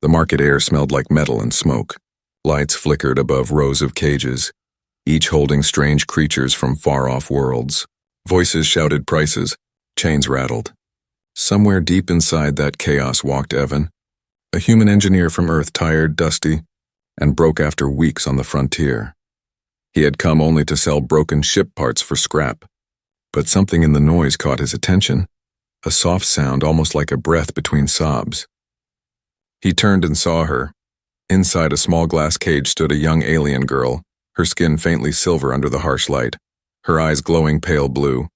The market air smelled like metal and smoke. Lights flickered above rows of cages, each holding strange creatures from far-off worlds. Voices shouted prices, chains rattled. Somewhere deep inside that chaos walked Evan, a human engineer from Earth, tired, dusty, and broke after weeks on the frontier. He had come only to sell broken ship parts for scrap. But something in the noise caught his attention, a soft sound almost like a breath between sobs. He turned and saw her. Inside a small glass cage stood a young alien girl, her skin faintly silver under the harsh light, her eyes glowing pale blue.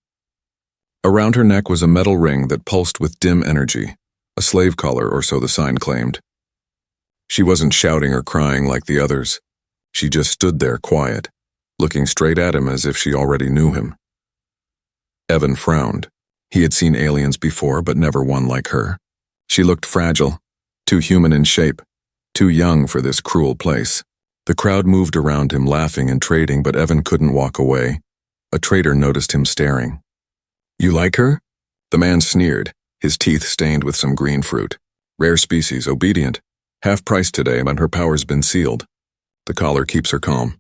Around her neck was a metal ring that pulsed with dim energy, a slave collar or so the sign claimed. She wasn't shouting or crying like the others. She just stood there quiet, looking straight at him as if she already knew him. Evan frowned. He had seen aliens before, but never one like her. She looked fragile, too human in shape, too young for this cruel place. The crowd moved around him, laughing and trading, but Evan couldn't walk away. A trader noticed him staring. "You like her?" The man sneered, his teeth stained with some green fruit. "Rare species, obedient. Half price today, but her power's been sealed." The collar keeps her calm.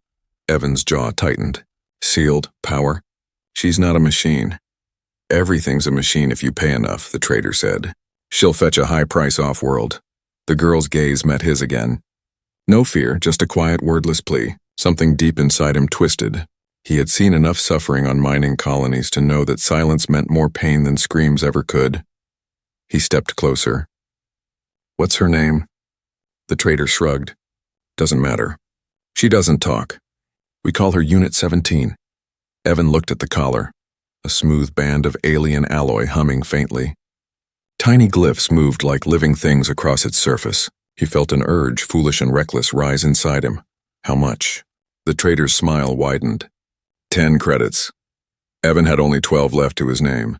Evan's jaw tightened. Sealed, power. She's not a machine. "Everything's a machine if you pay enough," the trader said. "She'll fetch a high price off-world." The girl's gaze met his again. No fear, just a quiet, wordless plea. Something deep inside him twisted. He had seen enough suffering on mining colonies to know that silence meant more pain than screams ever could. He stepped closer. "What's her name?" The trader shrugged. "Doesn't matter. She doesn't talk. We call her Unit 17. Evan looked at the collar, a smooth band of alien alloy humming faintly. Tiny glyphs moved like living things across its surface. He felt an urge, foolish and reckless, rise inside him. How much? The trader's smile widened. 10 credits. Evan had only 12 left to his name.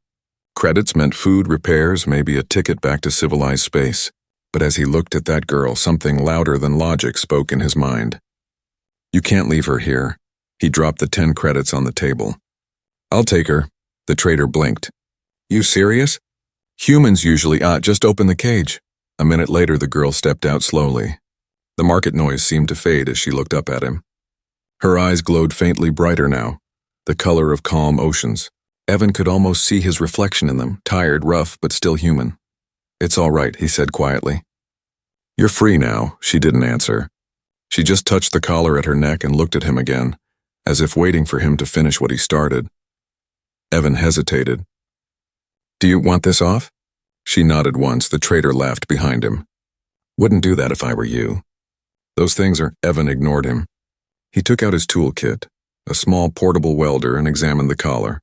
Credits meant food, repairs, maybe a ticket back to civilized space. But as he looked at that girl, something louder than logic spoke in his mind. "You can't leave her here." He dropped the 10 credits on the table. "I'll take her." The trader blinked. "You serious? Humans usually, just open the cage." A minute later, the girl stepped out slowly. The market noise seemed to fade as she looked up at him. Her eyes glowed faintly brighter now, the color of calm oceans. Evan could almost see his reflection in them, tired, rough, but still human. "It's all right," he said quietly. "You're free now." She didn't answer. She just touched the collar at her neck and looked at him again, as if waiting for him to finish what he started. Evan hesitated. "Do you want this off?" She nodded once. The trader laughed behind him. "Wouldn't do that if I were you. Those things are—" Evan ignored him. He took out his toolkit, a small portable welder, and examined the collar.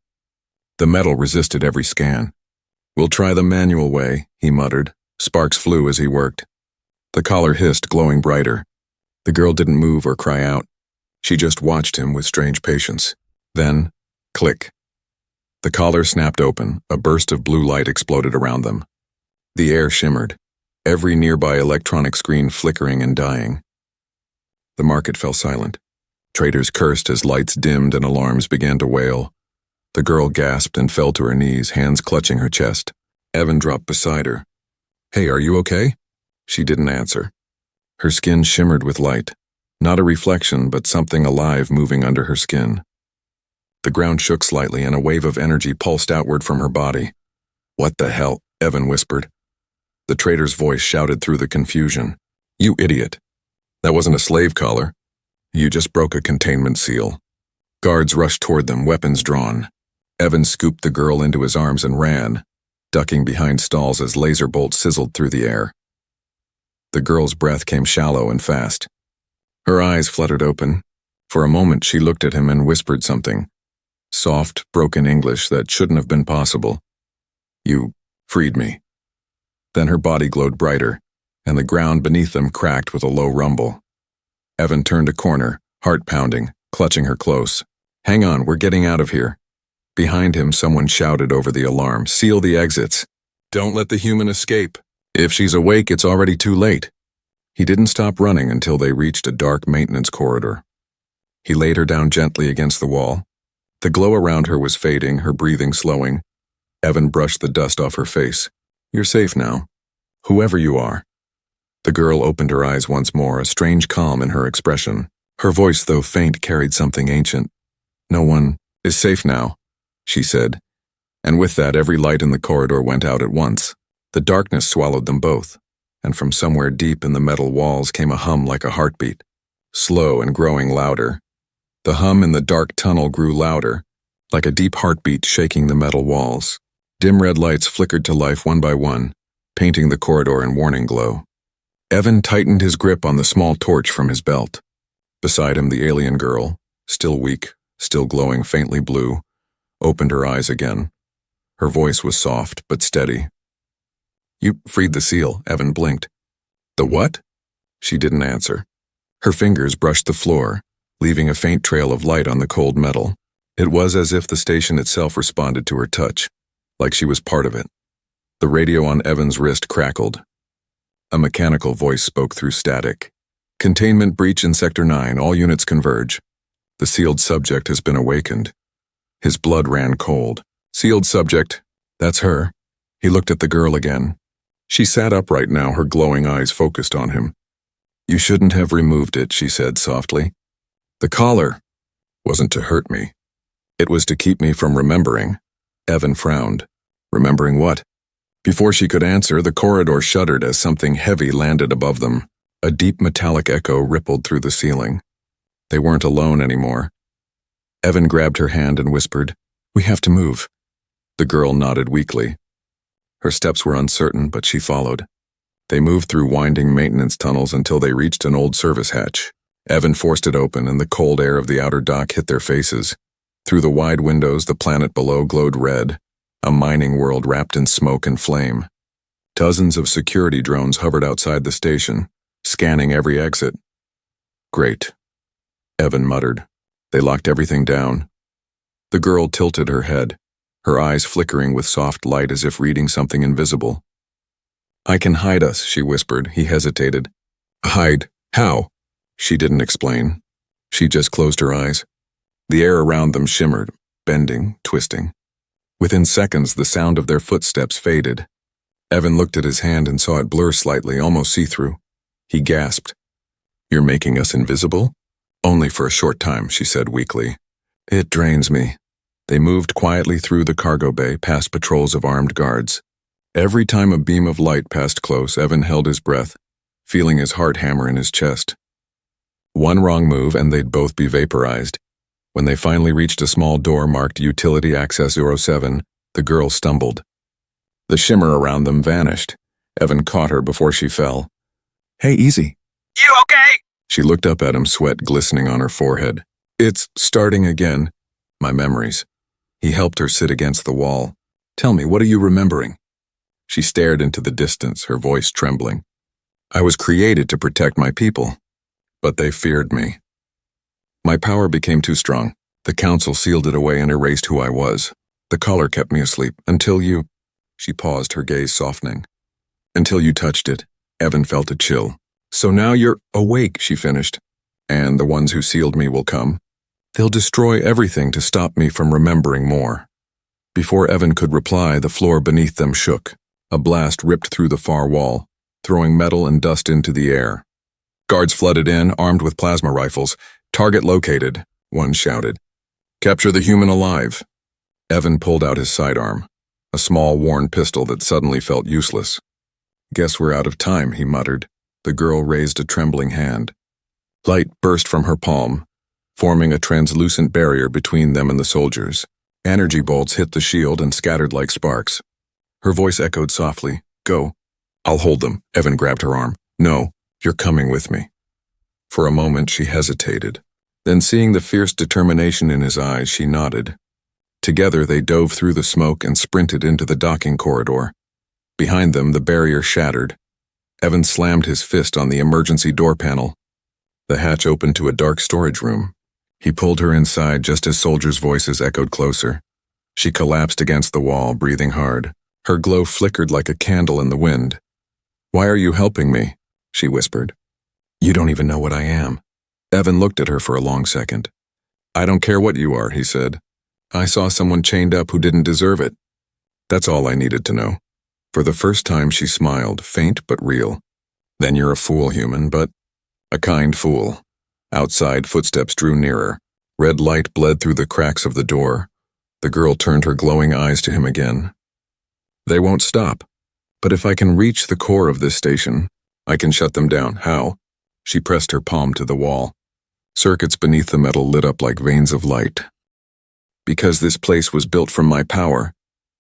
The metal resisted every scan. "We'll try the manual way," he muttered. Sparks flew as he worked. The collar hissed, glowing brighter. The girl didn't move or cry out. She just watched him with strange patience. Then, click. The collar snapped open. A burst of blue light exploded around them. The air shimmered, every nearby electronic screen flickering and dying. The market fell silent. Traders cursed as lights dimmed and alarms began to wail. The girl gasped and fell to her knees, hands clutching her chest. Evan dropped beside her. "Hey, are you okay?" She didn't answer. Her skin shimmered with light. Not a reflection, but something alive moving under her skin. The ground shook slightly and a wave of energy pulsed outward from her body. "What the hell?" Evan whispered. The trader's voice shouted through the confusion. "You idiot. That wasn't a slave collar. You just broke a containment seal." Guards rushed toward them, weapons drawn. Evan scooped the girl into his arms and ran, ducking behind stalls as laser bolts sizzled through the air. The girl's breath came shallow and fast. Her eyes fluttered open. For a moment she looked at him and whispered something. Soft, broken English that shouldn't have been possible. "You freed me." Then her body glowed brighter, and the ground beneath them cracked with a low rumble. Evan turned a corner, heart pounding, clutching her close. "Hang on, we're getting out of here." Behind him, someone shouted over the alarm, "Seal the exits. Don't let the human escape. If she's awake, it's already too late." He didn't stop running until they reached a dark maintenance corridor. He laid her down gently against the wall. The glow around her was fading, her breathing slowing. Evan brushed the dust off her face. "You're safe now. Whoever you are." The girl opened her eyes once more, a strange calm in her expression. Her voice, though faint, carried something ancient. "No one is safe now," she said, and with that every light in the corridor went out at once. The darkness swallowed them both, and from somewhere deep in the metal walls came a hum like a heartbeat, slow and growing louder. The hum in the dark tunnel grew louder, like a deep heartbeat shaking the metal walls. Dim red lights flickered to life one by one, painting the corridor in warning glow. Evan tightened his grip on the small torch from his belt. Beside him, the alien girl, still weak, still glowing faintly blue, opened her eyes again. Her voice was soft but steady. "You freed the seal," Evan blinked. "The what?" She didn't answer. Her fingers brushed the floor, leaving a faint trail of light on the cold metal. It was as if the station itself responded to her touch, like she was part of it. The radio on Evan's wrist crackled. A mechanical voice spoke through static. "Containment breach in Sector 9, all units converge. The sealed subject has been awakened." His blood ran cold. "Sealed subject, that's her." He looked at the girl again. She sat upright now, her glowing eyes focused on him. "You shouldn't have removed it," she said softly. "The collar wasn't to hurt me. It was to keep me from remembering." Evan frowned. "Remembering what?" Before she could answer, the corridor shuddered as something heavy landed above them. A deep metallic echo rippled through the ceiling. They weren't alone anymore. Evan grabbed her hand and whispered, "We have to move." The girl nodded weakly. Her steps were uncertain, but she followed. They moved through winding maintenance tunnels until they reached an old service hatch. Evan forced it open, and the cold air of the outer dock hit their faces. Through the wide windows, the planet below glowed red, a mining world wrapped in smoke and flame. Dozens of security drones hovered outside the station, scanning every exit. "Great," Evan muttered. They locked everything down. The girl tilted her head, her eyes flickering with soft light as if reading something invisible. "I can hide us," she whispered. He hesitated. "Hide? How?" She didn't explain. She just closed her eyes. The air around them shimmered, bending, twisting. Within seconds, the sound of their footsteps faded. Evan looked at his hand and saw it blur slightly, almost see-through. He gasped. "You're making us invisible?" "Only for a short time," she said weakly. "It drains me." They moved quietly through the cargo bay, past patrols of armed guards. Every time a beam of light passed close, Evan held his breath, feeling his heart hammer in his chest. One wrong move and they'd both be vaporized. When they finally reached a small door marked Utility Access 07, the girl stumbled. The shimmer around them vanished. Evan caught her before she fell. "Hey, easy." "You okay?" She looked up at him, sweat glistening on her forehead. "It's starting again. My memories." He helped her sit against the wall. "Tell me, what are you remembering?" She stared into the distance, her voice trembling. "I was created to protect my people, but they feared me. My power became too strong. The council sealed it away and erased who I was. The collar kept me asleep, until you—" She paused, her gaze softening. "Until you touched it." Evan felt a chill. "So now you're awake," she finished. "And the ones who sealed me will come. They'll destroy everything to stop me from remembering more." Before Evan could reply, the floor beneath them shook. A blast ripped through the far wall, throwing metal and dust into the air. Guards flooded in, armed with plasma rifles. "Target located," one shouted. "Capture the human alive." Evan pulled out his sidearm, a small, worn pistol that suddenly felt useless. "Guess we're out of time," he muttered. The girl raised a trembling hand. Light burst from her palm, forming a translucent barrier between them and the soldiers. Energy bolts hit the shield and scattered like sparks. Her voice echoed softly. "Go." "I'll hold them." Evan grabbed her arm. "No, you're coming with me." For a moment she hesitated. Then, seeing the fierce determination in his eyes, she nodded. Together they dove through the smoke and sprinted into the docking corridor. Behind them, the barrier shattered. Evan slammed his fist on the emergency door panel. The hatch opened to a dark storage room. He pulled her inside just as soldiers' voices echoed closer. She collapsed against the wall, breathing hard. Her glow flickered like a candle in the wind. "Why are you helping me?" she whispered. "You don't even know what I am." Evan looked at her for a long second. "I don't care what you are," he said. "I saw someone chained up who didn't deserve it. That's all I needed to know." For the first time she smiled, faint but real. Then you're a fool, human, but a kind fool. Outside, footsteps drew nearer. Red light bled through the cracks of the door. The girl turned her glowing eyes to him again. They won't stop. But if I can reach the core of this station, I can shut them down. How? She pressed her palm to the wall. Circuits beneath the metal lit up like veins of light. Because this place was built from my power.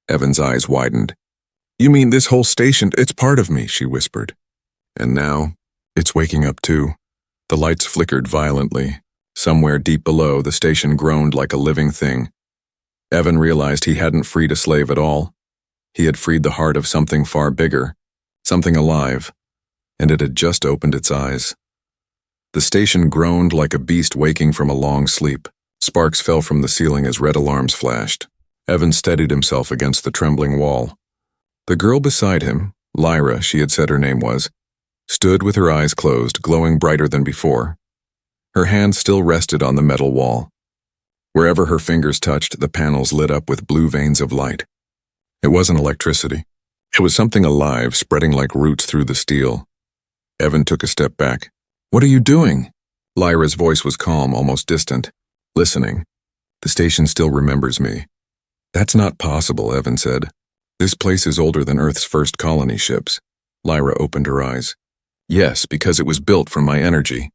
Evan's eyes widened. You mean this whole station? It's part of me, she whispered. And now, it's waking up too. The lights flickered violently. Somewhere deep below, the station groaned like a living thing. Evan realized he hadn't freed a slave at all. He had freed the heart of something far bigger, something alive, and it had just opened its eyes. The station groaned like a beast waking from a long sleep. Sparks fell from the ceiling as red alarms flashed. Evan steadied himself against the trembling wall. The girl beside him, Lyra, she had said her name was, stood with her eyes closed, glowing brighter than before. Her hand still rested on the metal wall. Wherever her fingers touched, the panels lit up with blue veins of light. It wasn't electricity. It was something alive, spreading like roots through the steel. Evan took a step back. What are you doing? Lyra's voice was calm, almost distant. Listening. The station still remembers me. That's not possible, Evan said. This place is older than Earth's first colony ships. Lyra opened her eyes. Yes, because it was built from my energy.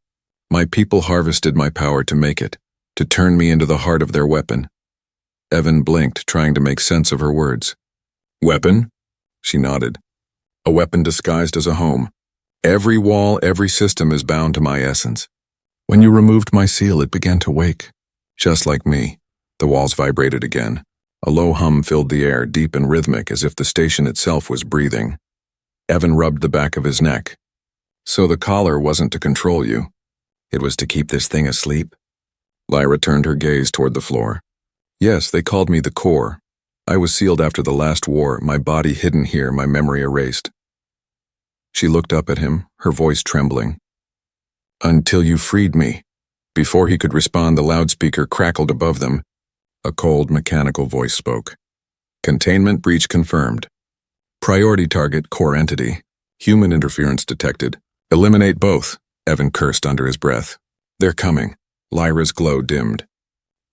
My people harvested my power to make it, to turn me into the heart of their weapon. Evan blinked, trying to make sense of her words. Weapon? She nodded. A weapon disguised as a home. Every wall, every system is bound to my essence. When you removed my seal, it began to wake. Just like me. The walls vibrated again. A low hum filled the air, deep and rhythmic, as if the station itself was breathing. Evan rubbed the back of his neck. So the collar wasn't to control you. It was to keep this thing asleep? Lyra turned her gaze toward the floor. Yes, they called me the core. I was sealed after the last war, my body hidden here, my memory erased. She looked up at him, her voice trembling. Until you freed me. Before he could respond, the loudspeaker crackled above them. A cold, mechanical voice spoke. Containment breach confirmed. Priority target, core entity. Human interference detected. Eliminate both, Evan cursed under his breath. They're coming. Lyra's glow dimmed.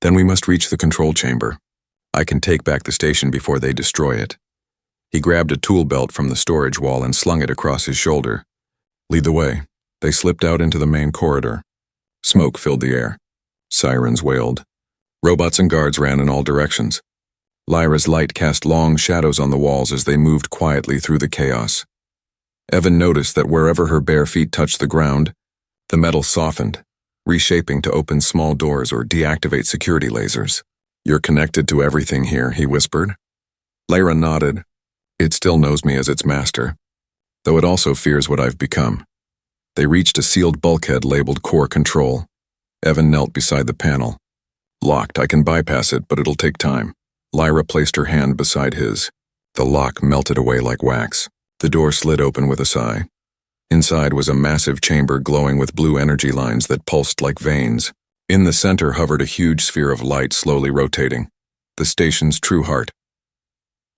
Then we must reach the control chamber. I can take back the station before they destroy it. He grabbed a tool belt from the storage wall and slung it across his shoulder. Lead the way. They slipped out into the main corridor. Smoke filled the air. Sirens wailed. Robots and guards ran in all directions. Lyra's light cast long shadows on the walls as they moved quietly through the chaos. Evan noticed that wherever her bare feet touched the ground, the metal softened, reshaping to open small doors or deactivate security lasers. You're connected to everything here, he whispered. Lyra nodded. It still knows me as its master, though it also fears what I've become. They reached a sealed bulkhead labeled Core Control. Evan knelt beside the panel. Locked, I can bypass it, but it'll take time. Lyra placed her hand beside his. The lock melted away like wax. The door slid open with a sigh. Inside was a massive chamber glowing with blue energy lines that pulsed like veins. In the center hovered a huge sphere of light slowly rotating. The station's true heart.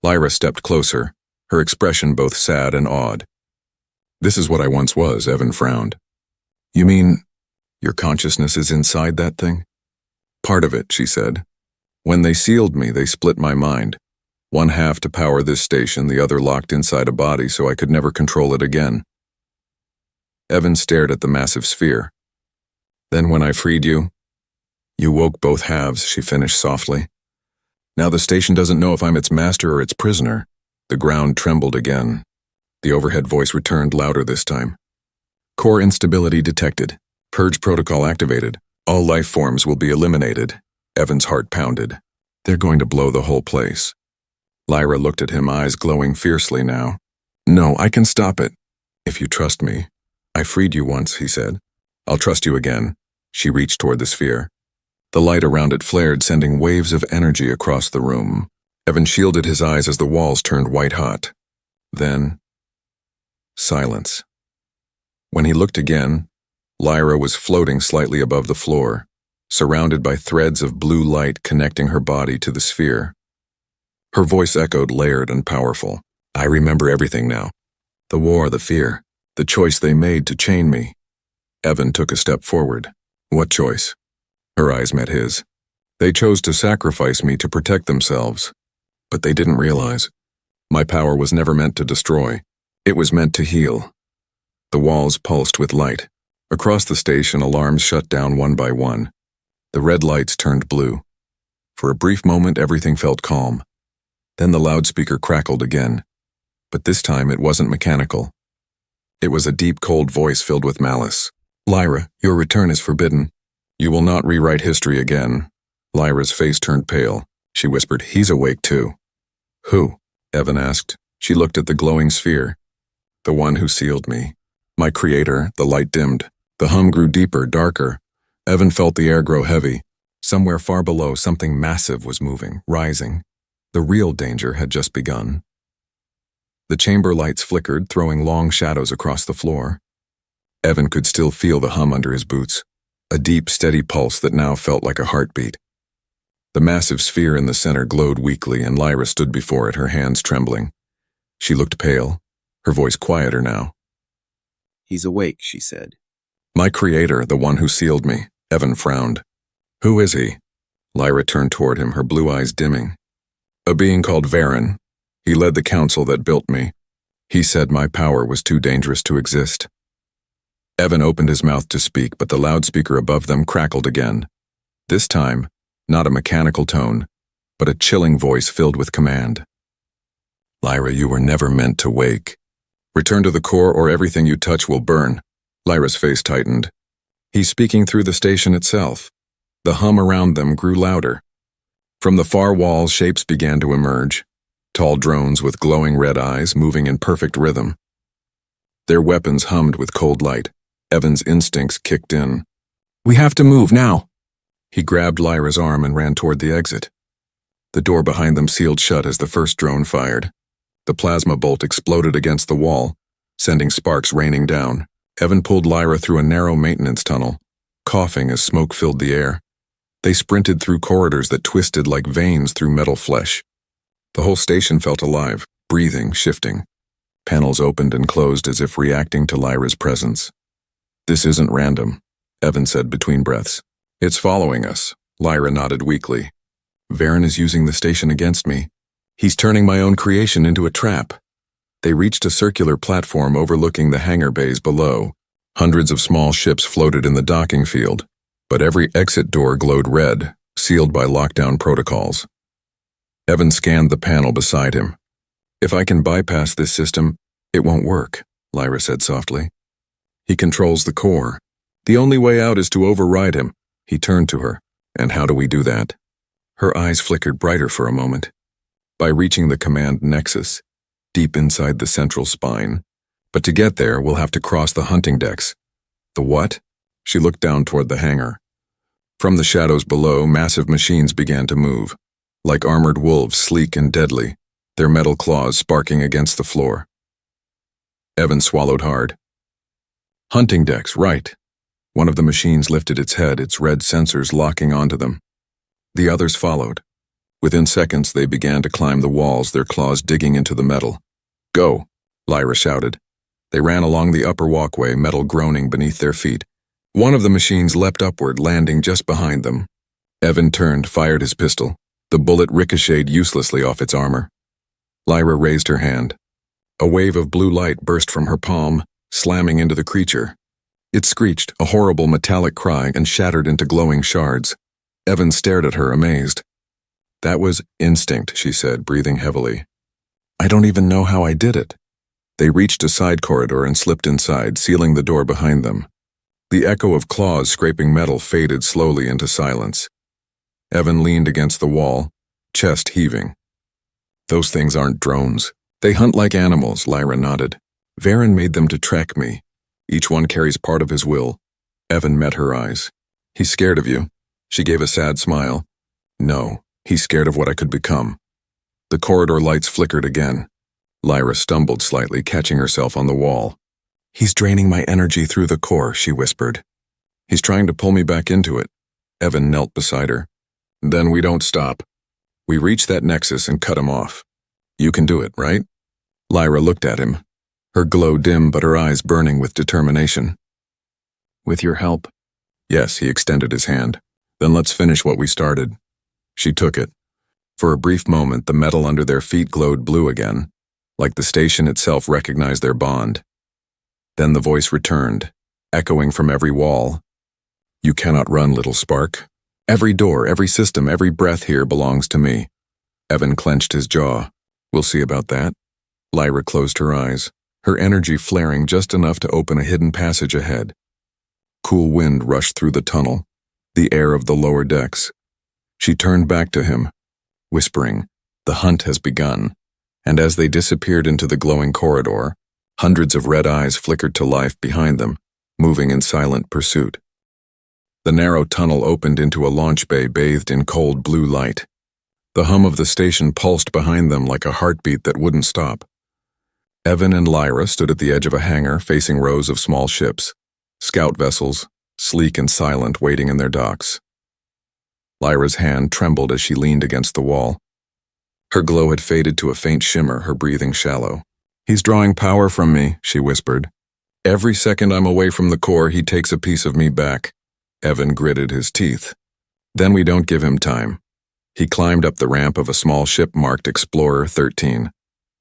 Lyra stepped closer, her expression both sad and awed. This is what I once was, Evan frowned. You mean, your consciousness is inside that thing? Part of it, she said. When they sealed me, they split my mind. One half to power this station, the other locked inside a body so I could never control it again. Evan stared at the massive sphere. Then when I freed you, you woke both halves, she finished softly. Now the station doesn't know if I'm its master or its prisoner. The ground trembled again. The overhead voice returned louder this time. Core instability detected. Purge protocol activated. All life forms will be eliminated. Evan's heart pounded. They're going to blow the whole place. Lyra looked at him, eyes glowing fiercely now. No, I can stop it. If you trust me. I freed you once, he said. I'll trust you again. She reached toward the sphere. The light around it flared, sending waves of energy across the room. Evan shielded his eyes as the walls turned white-hot. Then, silence. When he looked again, Lyra was floating slightly above the floor, surrounded by threads of blue light connecting her body to the sphere. Her voice echoed layered and powerful. I remember everything now. The war, the fear, The choice they made to chain me. Evan took a step forward. What choice? Her eyes met his. They chose to sacrifice me to protect themselves. But they didn't realize. My power was never meant to destroy. It was meant to heal. The walls pulsed with light. Across the station, alarms shut down one by one. The red lights turned blue. For a brief moment, everything felt calm. Then the loudspeaker crackled again. But this time, it wasn't mechanical. It was a deep, cold voice filled with malice. Lyra, your return is forbidden. You will not rewrite history again. Lyra's face turned pale. She whispered, he's awake too. Who? Evan asked. She looked at the glowing sphere. The one who sealed me. My creator. The light dimmed. The hum grew deeper, darker. Evan felt the air grow heavy. Somewhere far below, something massive was moving, rising. The real danger had just begun. The chamber lights flickered, throwing long shadows across the floor. Evan could still feel the hum under his boots, a deep, steady pulse that now felt like a heartbeat. The massive sphere in the center glowed weakly, and Lyra stood before it, her hands trembling. She looked pale, her voice quieter now. He's awake, she said. My creator, the one who sealed me. Evan frowned. Who is he? Lyra turned toward him, her blue eyes dimming. A being called Varen. He led the council that built me. He said my power was too dangerous to exist. Evan opened his mouth to speak, but the loudspeaker above them crackled again. This time, not a mechanical tone, but a chilling voice filled with command. Lyra, you were never meant to wake. Return to the core or everything you touch will burn. Lyra's face tightened. He's speaking through the station itself. The hum around them grew louder. From the far walls, shapes began to emerge. Tall drones with glowing red eyes moving in perfect rhythm. Their weapons hummed with cold light. Evan's instincts kicked in. We have to move now. He grabbed Lyra's arm and ran toward the exit. The door behind them sealed shut as the first drone fired. The plasma bolt exploded against the wall, sending sparks raining down. Evan pulled Lyra through a narrow maintenance tunnel, coughing as smoke filled the air. They sprinted through corridors that twisted like veins through metal flesh. The whole station felt alive, breathing, shifting. Panels opened and closed as if reacting to Lyra's presence. This isn't random, Evan said between breaths. It's following us. Lyra nodded weakly. Varen is using the station against me. He's turning my own creation into a trap. They reached a circular platform overlooking the hangar bays below. Hundreds of small ships floated in the docking field, but every exit door glowed red, sealed by lockdown protocols. Evan scanned the panel beside him. If I can bypass this system, it won't work, Lyra said softly. He controls the core. The only way out is to override him. He turned to her. And how do we do that? Her eyes flickered brighter for a moment. By reaching the command nexus, deep inside the central spine. But to get there, we'll have to cross the hunting decks. The what? She looked down toward the hangar. From the shadows below, massive machines began to move. Like armored wolves, sleek and deadly, their metal claws sparking against the floor. Evan swallowed hard. Hunting decks, right. One of the machines lifted its head, its red sensors locking onto them. The others followed. Within seconds, they began to climb the walls, their claws digging into the metal. Go, Lyra shouted. They ran along the upper walkway, metal groaning beneath their feet. One of the machines leapt upward, landing just behind them. Evan turned, fired his pistol. The bullet ricocheted uselessly off its armor. Lyra raised her hand. A wave of blue light burst from her palm, slamming into the creature. It screeched, a horrible metallic cry, and shattered into glowing shards. Evan stared at her, amazed. That was instinct, she said, breathing heavily. I don't even know how I did it. They reached a side corridor and slipped inside, sealing the door behind them. The echo of claws scraping metal faded slowly into silence. Evan leaned against the wall, chest heaving. Those things aren't drones. They hunt like animals, Lyra nodded. Varen made them to track me. Each one carries part of his will. Evan met her eyes. He's scared of you. She gave a sad smile. No, he's scared of what I could become. The corridor lights flickered again. Lyra stumbled slightly, catching herself on the wall. He's draining my energy through the core, she whispered. He's trying to pull me back into it. Evan knelt beside her. Then we don't stop. We reach that nexus and cut him off. You can do it, right? Lyra looked at him. her glow dim but her eyes burning with determination. "With your help?" "Yes," he extended his hand. "Then let's finish what we started." She took it. For a brief moment, the metal under their feet glowed blue again, like the station itself recognized their bond. Then the voice returned, echoing from every wall. "You cannot run, little spark. Every door, every system, every breath here belongs to me." Evan clenched his jaw. "We'll see about that." Lyra closed her eyes, her energy flaring just enough to open a hidden passage ahead. Cool wind rushed through the tunnel, the air of the lower decks. She turned back to him, whispering, "The hunt has begun." And as they disappeared into the glowing corridor, hundreds of red eyes flickered to life behind them, moving in silent pursuit. The narrow tunnel opened into a launch bay bathed in cold blue light. The hum of the station pulsed behind them like a heartbeat that wouldn't stop. Evan and Lyra stood at the edge of a hangar facing rows of small ships, scout vessels, sleek and silent, waiting in their docks. Lyra's hand trembled as she leaned against the wall. Her glow had faded to a faint shimmer, her breathing shallow. "He's drawing power from me," she whispered. "Every second I'm away from the core, he takes a piece of me back." Evan gritted his teeth. "Then we don't give him time." He climbed up the ramp of a small ship marked Explorer 13.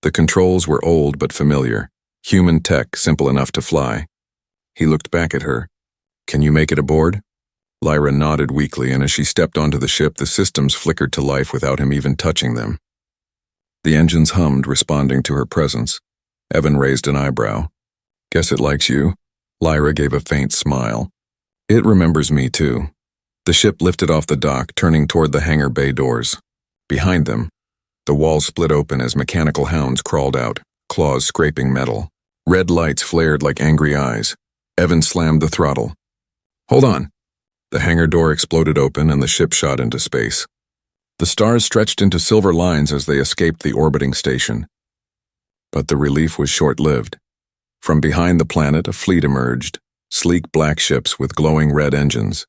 The controls were old but familiar, human tech simple enough to fly. He looked back at her. "Can you make it aboard?" Lyra nodded weakly, and as she stepped onto the ship, the systems flickered to life without him even touching them. The engines hummed, responding to her presence. Evan raised an eyebrow. "Guess it likes you." Lyra gave a faint smile. "It remembers me, too." The ship lifted off the dock, turning toward the hangar bay doors. Behind them, the walls split open as mechanical hounds crawled out, claws scraping metal. Red lights flared like angry eyes. Evan slammed the throttle. "Hold on." The hangar door exploded open and the ship shot into space. The stars stretched into silver lines as they escaped the orbiting station. But the relief was short-lived. From behind the planet, a fleet emerged, sleek black ships with glowing red engines.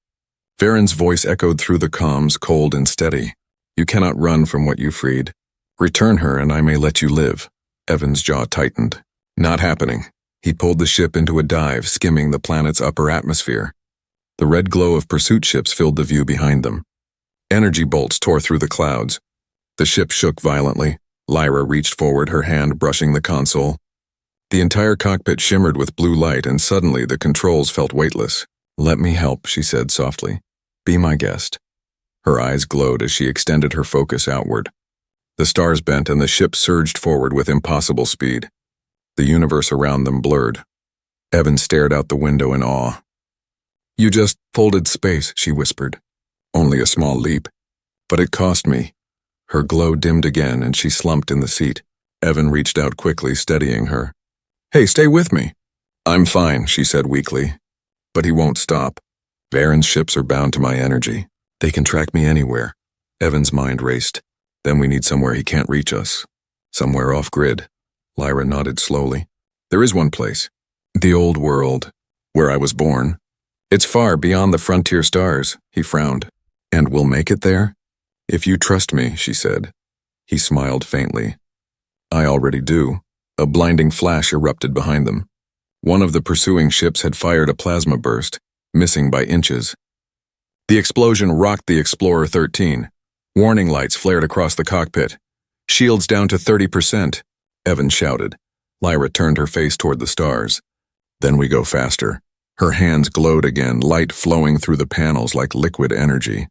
Varen's voice echoed through the comms, cold and steady. "You cannot run from what you freed. Return her and I may let you live." Evan's jaw tightened. "Not happening." He pulled the ship into a dive, skimming the planet's upper atmosphere. The red glow of pursuit ships filled the view behind them. Energy bolts tore through the clouds. The ship shook violently. Lyra reached forward, her hand brushing the console. The entire cockpit shimmered with blue light, and suddenly the controls felt weightless. "Let me help," she said softly. "Be my guest." Her eyes glowed as she extended her focus outward. The stars bent and the ship surged forward with impossible speed. The universe around them blurred. Evan stared out the window in awe. "You just folded space," she whispered. "Only a small leap. But it cost me." Her glow dimmed again and she slumped in the seat. Evan reached out quickly, steadying her. "Hey, stay with me." "I'm fine," she said weakly. But he won't stop. "Varen's ships are bound to my energy. They can track me anywhere." Evan's mind raced. "Then we need somewhere he can't reach us. Somewhere off-grid." Lyra nodded slowly. "There is one place. The old world, where I was born. It's far beyond the frontier stars," he frowned. "And we'll make it there?" "If you trust me," she said. He smiled faintly. "I already do." A blinding flash erupted behind them. One of the pursuing ships had fired a plasma burst, missing by inches. The explosion rocked the Explorer 13. Warning lights flared across the cockpit. "Shields down to 30%, Evan shouted. Lyra turned her face toward the stars. "Then we go faster." Her hands glowed again, light flowing through the panels like liquid energy.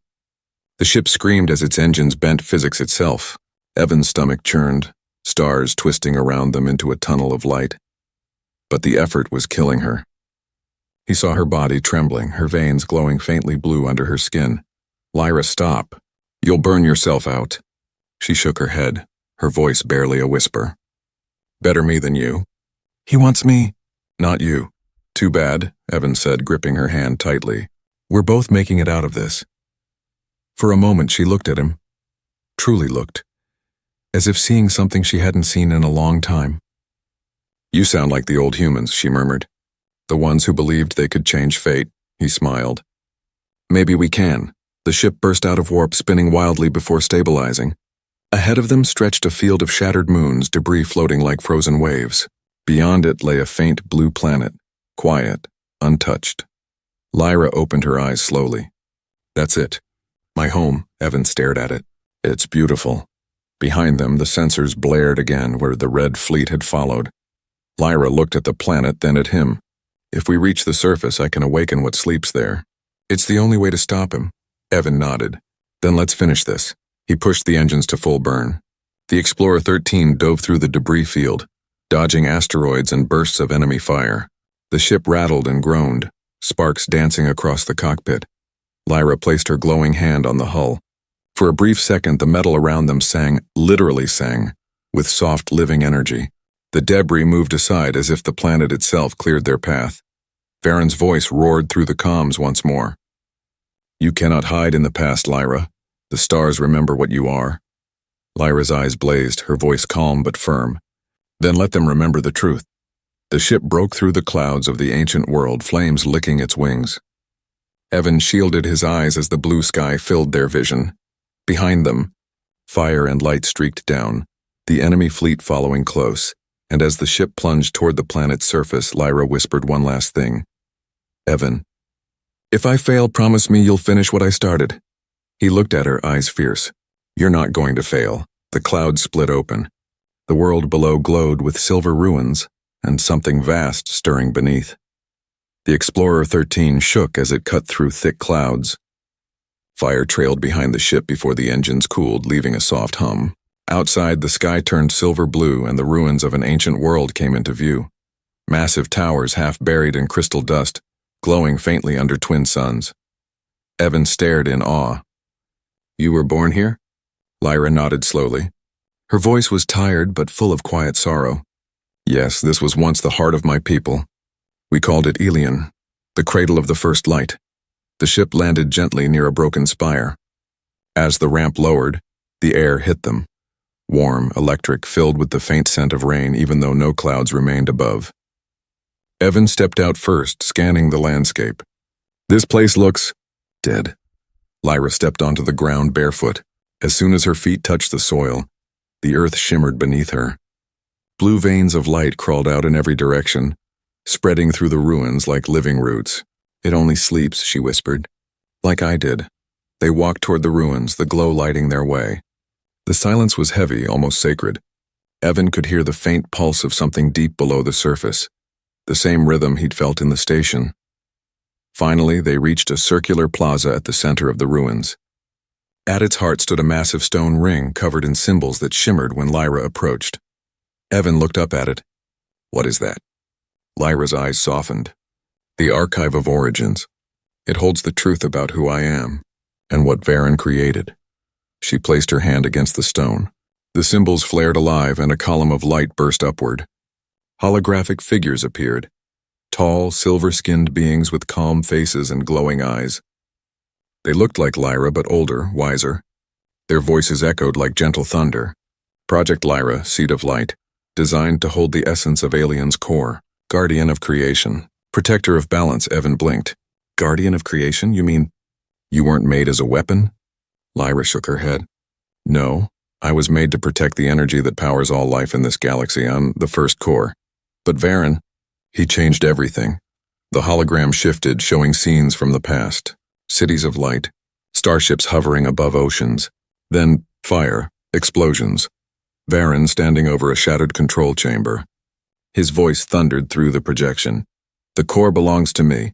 The ship screamed as its engines bent physics itself. Evan's stomach churned, stars twisting around them into a tunnel of light. But the effort was killing her. He saw her body trembling, her veins glowing faintly blue under her skin. "Lyra, stop. You'll burn yourself out." She shook her head, her voice barely a whisper. "Better me than you." "He wants me." "Not you." "Too bad," Evan said, gripping her hand tightly. "We're both making it out of this." For a moment she looked at him, truly looked, as if seeing something she hadn't seen in a long time. "You sound like the old humans," she murmured. "The ones who believed they could change fate," he smiled. "Maybe we can." The ship burst out of warp, spinning wildly before stabilizing. Ahead of them stretched a field of shattered moons, debris floating like frozen waves. Beyond it lay a faint blue planet, quiet, untouched. Lyra opened her eyes slowly. That's it. My home. Evan stared at it. It's beautiful. Behind them, the sensors blared again where the red fleet had followed. Lyra looked at the planet, then at him. If we reach the surface, I can awaken what sleeps there. It's the only way to stop him. Evan nodded. Then let's finish this. He pushed the engines to full burn. The Explorer 13 dove through the debris field, dodging asteroids and bursts of enemy fire. The ship rattled and groaned, sparks dancing across the cockpit. Lyra placed her glowing hand on the hull. For a brief second, the metal around them sang, literally sang, with soft living energy. The debris moved aside as if the planet itself cleared their path. Varen's voice roared through the comms once more. You cannot hide in the past, Lyra. The stars remember what you are. Lyra's eyes blazed, her voice calm but firm. Then let them remember the truth. The ship broke through the clouds of the ancient world, flames licking its wings. Evan shielded his eyes as the blue sky filled their vision. Behind them, fire and light streaked down, the enemy fleet following close, and as the ship plunged toward the planet's surface, Lyra whispered one last thing. Evan, if I fail, promise me you'll finish what I started. He looked at her, eyes fierce. You're not going to fail. The clouds split open. The world below glowed with silver ruins, and something vast stirring beneath. The Explorer 13 shook as it cut through thick clouds. Fire trailed behind the ship before the engines cooled, leaving a soft hum. Outside, the sky turned silver blue and the ruins of an ancient world came into view. Massive towers half buried in crystal dust, glowing faintly under twin suns. Evan stared in awe. You were born here? Lyra nodded slowly. Her voice was tired but full of quiet sorrow. Yes, this was once the heart of my people. We called it Elion, the cradle of the first light. The ship landed gently near a broken spire. As the ramp lowered, the air hit them. Warm, electric, filled with the faint scent of rain even though no clouds remained above. Evan stepped out first, scanning the landscape. This place looks dead. Lyra stepped onto the ground barefoot. As soon as her feet touched the soil, the earth shimmered beneath her. Blue veins of light crawled out in every direction, spreading through the ruins like living roots. It only sleeps, she whispered. Like I did. They walked toward the ruins, the glow lighting their way. The silence was heavy, almost sacred. Evan could hear the faint pulse of something deep below the surface, the same rhythm he'd felt in the station. Finally, they reached a circular plaza at the center of the ruins. At its heart stood a massive stone ring covered in symbols that shimmered when Lyra approached. Evan looked up at it. What is that? Lyra's eyes softened. The Archive of Origins. It holds the truth about who I am and what Varen created. She placed her hand against the stone. The symbols flared alive and a column of light burst upward. Holographic figures appeared. Tall, silver-skinned beings with calm faces and glowing eyes. They looked like Lyra, but older, wiser. Their voices echoed like gentle thunder. Project Lyra, Seed of Light, designed to hold the essence of Alion's core. Guardian of Creation. Protector of Balance, Evan blinked. Guardian of Creation? You mean you weren't made as a weapon? Lyra shook her head. No, I was made to protect the energy that powers all life in this galaxy. I'm the first core. But Varen, he changed everything. The hologram shifted, showing scenes from the past. Cities of light, starships hovering above oceans. Then fire, explosions. Varen standing over a shattered control chamber. His voice thundered through the projection. The core belongs to me.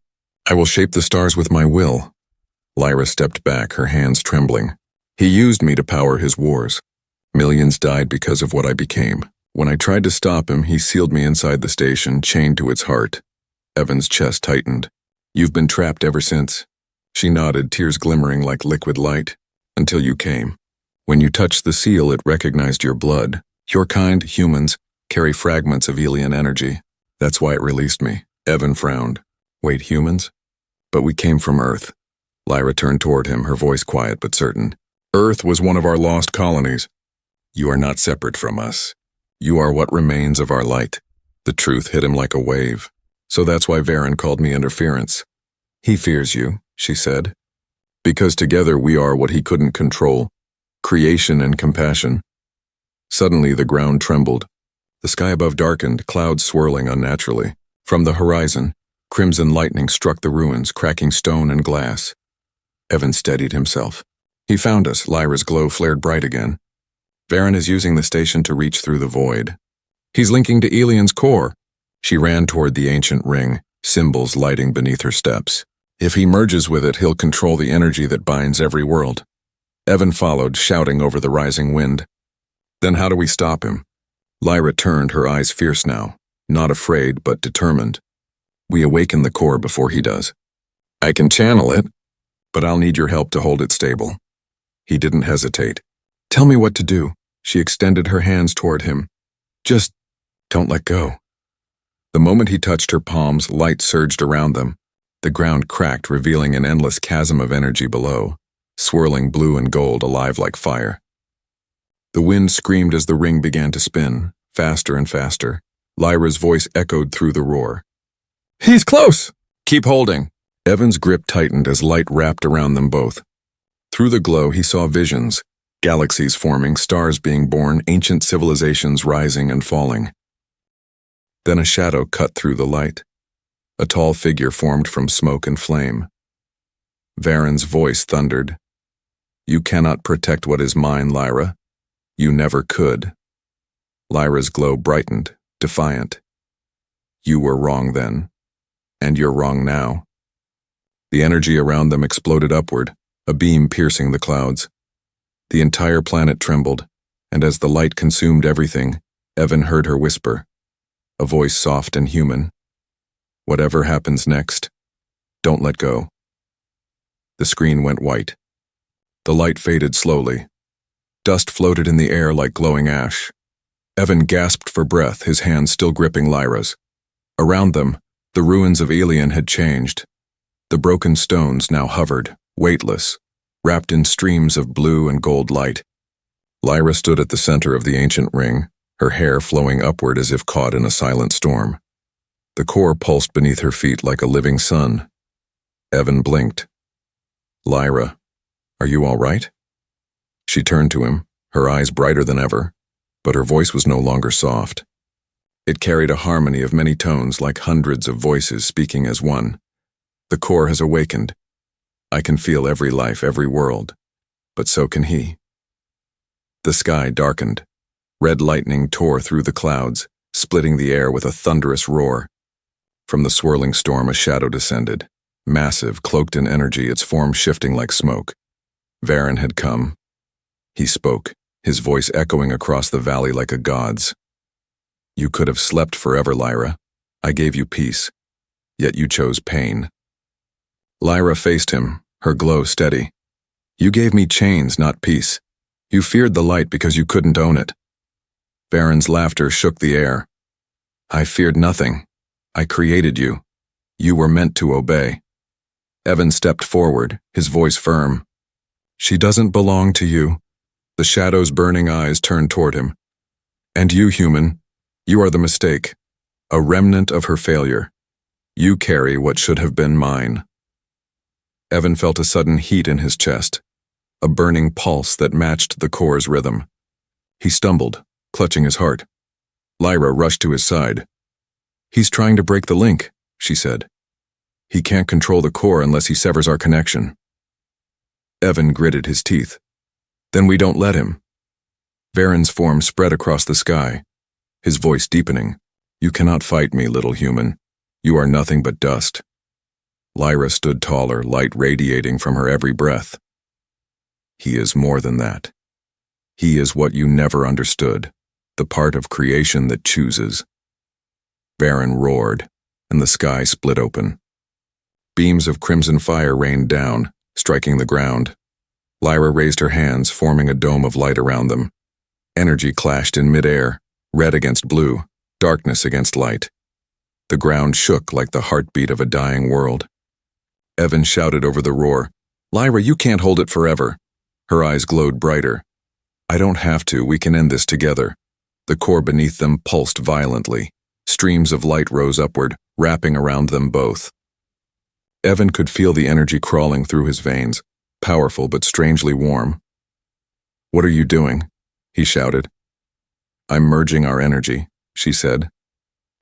I will shape the stars with my will. Lyra stepped back, her hands trembling. He used me to power his wars. Millions died because of what I became. When I tried to stop him, he sealed me inside the station, chained to its heart. Evan's chest tightened. You've been trapped ever since. She nodded, tears glimmering like liquid light. Until you came. When you touched the seal, it recognized your blood. Your kind, humans, carry fragments of alien energy. That's why it released me. Evan frowned. Wait, humans? But we came from Earth. Lyra turned toward him, her voice quiet but certain. Earth was one of our lost colonies. You are not separate from us. You are what remains of our light. The truth hit him like a wave. So that's why Varen called me interference. He fears you, she said. Because together we are what he couldn't control. Creation and compassion. Suddenly the ground trembled. The sky above darkened, clouds swirling unnaturally. From the horizon, crimson lightning struck the ruins, cracking stone and glass. Evan steadied himself. He found us. Lyra's glow flared bright again. Varen is using the station to reach through the void. He's linking to Elian's core. She ran toward the ancient ring, symbols lighting beneath her steps. If he merges with it, he'll control the energy that binds every world. Evan followed, shouting over the rising wind. Then how do we stop him? Lyra turned, her eyes fierce now, not afraid but determined. We awaken the core before he does. I can channel it, but I'll need your help to hold it stable. He didn't hesitate. Tell me what to do. She extended her hands toward him. Just don't let go. The moment he touched her palms, light surged around them. The ground cracked, revealing an endless chasm of energy below, swirling blue and gold, alive like fire. The wind screamed as the ring began to spin, faster and faster. Lyra's voice echoed through the roar. He's close! Keep holding! Evan's grip tightened as light wrapped around them both. Through the glow, he saw visions, galaxies forming, stars being born, ancient civilizations rising and falling. Then a shadow cut through the light. A tall figure formed from smoke and flame. Varen's voice thundered. You cannot protect what is mine, Lyra. You never could. Lyra's glow brightened, defiant. You were wrong then, and you're wrong now. The energy around them exploded upward, a beam piercing the clouds. The entire planet trembled, and as the light consumed everything, Evan heard her whisper, a voice soft and human. Whatever happens next, don't let go. The screen went white. The light faded slowly. Dust floated in the air like glowing ash. Evan gasped for breath, his hands still gripping Lyra's. Around them, the ruins of Elian had changed. The broken stones now hovered, weightless, wrapped in streams of blue and gold light. Lyra stood at the center of the ancient ring, her hair flowing upward as if caught in a silent storm. The core pulsed beneath her feet like a living sun. Evan blinked. Lyra, are you all right? She turned to him, her eyes brighter than ever, but her voice was no longer soft. It carried a harmony of many tones like hundreds of voices speaking as one. The core has awakened. I can feel every life, every world, but so can he. The sky darkened. Red lightning tore through the clouds, splitting the air with a thunderous roar. From the swirling storm, a shadow descended, massive, cloaked in energy, its form shifting like smoke. Varen had come. He spoke, his voice echoing across the valley like a god's. You could have slept forever, Lyra. I gave you peace, yet you chose pain. Lyra faced him, her glow steady. You gave me chains, not peace. You feared the light because you couldn't own it. Varen's laughter shook the air. I feared nothing. I created you. You were meant to obey. Evan stepped forward, his voice firm. She doesn't belong to you. The shadow's burning eyes turned toward him. And you, human, you are the mistake, a remnant of her failure. You carry what should have been mine. Evan felt a sudden heat in his chest, a burning pulse that matched the core's rhythm. He stumbled, clutching his heart. Lyra rushed to his side. He's trying to break the link, she said. He can't control the core unless he severs our connection. Evan gritted his teeth. Then we don't let him. Varen's form spread across the sky, his voice deepening. You cannot fight me, little human. You are nothing but dust. Lyra stood taller, light radiating from her every breath. He is more than that. He is what you never understood, the part of creation that chooses. Varen roared, and the sky split open. Beams of crimson fire rained down, striking the ground. Lyra raised her hands, forming a dome of light around them. Energy clashed in midair, red against blue, darkness against light. The ground shook like the heartbeat of a dying world. Evan shouted over the roar, Lyra, you can't hold it forever. Her eyes glowed brighter. I don't have to, we can end this together. The core beneath them pulsed violently. Streams of light rose upward, wrapping around them both. Evan could feel the energy crawling through his veins, powerful but strangely warm. What are you doing? He shouted. I'm merging our energy, she said.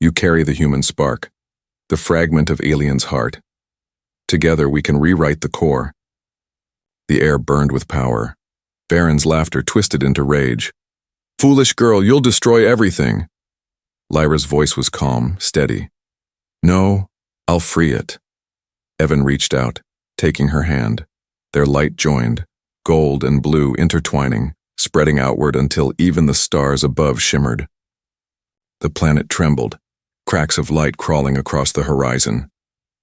You carry the human spark, the fragment of Alien's heart. Together we can rewrite the core. The air burned with power. Varen's laughter twisted into rage. Foolish girl, you'll destroy everything. Lyra's voice was calm, steady. No, I'll free it. Evan reached out, taking her hand. Their light joined, gold and blue intertwining, spreading outward until even the stars above shimmered. The planet trembled, cracks of light crawling across the horizon.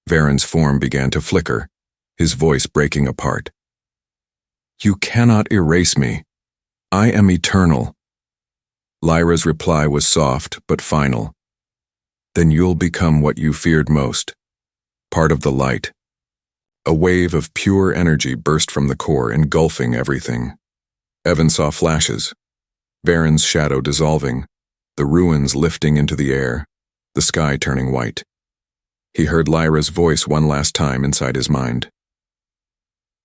Varen's form began to flicker, his voice breaking apart. You cannot erase me. I am eternal. Lyra's reply was soft but final. Then you'll become what you feared most, part of the light. A wave of pure energy burst from the core, engulfing everything. Evan saw flashes, Varen's shadow dissolving, the ruins lifting into the air, the sky turning white. He heard Lyra's voice one last time inside his mind.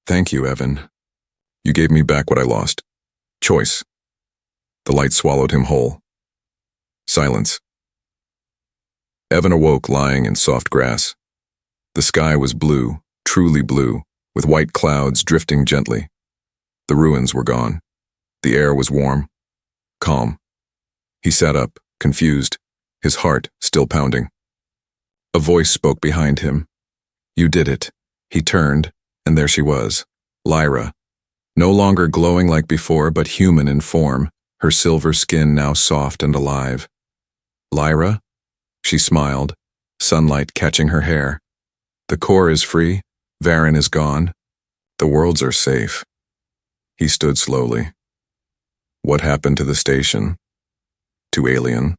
Thank you, Evan. You gave me back what I lost. Choice. The light swallowed him whole. Silence. Evan awoke lying in soft grass. The sky was blue, truly blue, with white clouds drifting gently. The ruins were gone. The air was warm, calm. He sat up, confused, his heart still pounding. A voice spoke behind him. You did it. He turned, and there she was, Lyra. No longer glowing like before, but human in form, her silver skin now soft and alive. Lyra? She smiled, sunlight catching her hair. The core is free, Varen is gone. The worlds are safe. He stood slowly. What happened to the station? To Alien?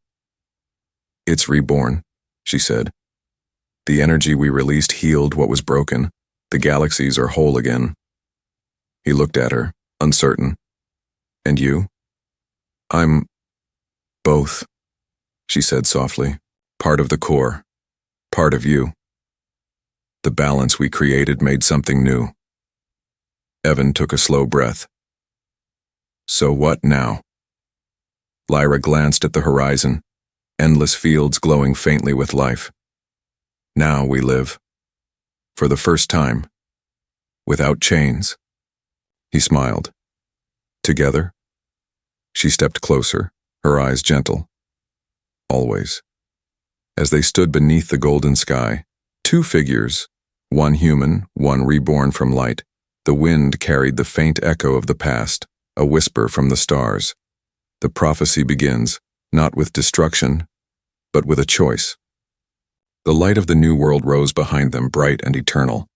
It's reborn, she said. The energy we released healed what was broken. The galaxies are whole again. He looked at her, uncertain. And you? I'm both, she said softly. Part of the core. Part of you. The balance we created made something new. Evan took a slow breath. So what now? Lyra glanced at the horizon, endless fields glowing faintly with life. Now we live. For the first time. Without chains. He smiled. Together? She stepped closer, her eyes gentle. Always. As they stood beneath the golden sky, two figures, one human, one reborn from light, the wind carried the faint echo of the past, a whisper from the stars. The prophecy begins, not with destruction, but with a choice. The light of the new world rose behind them, bright and eternal.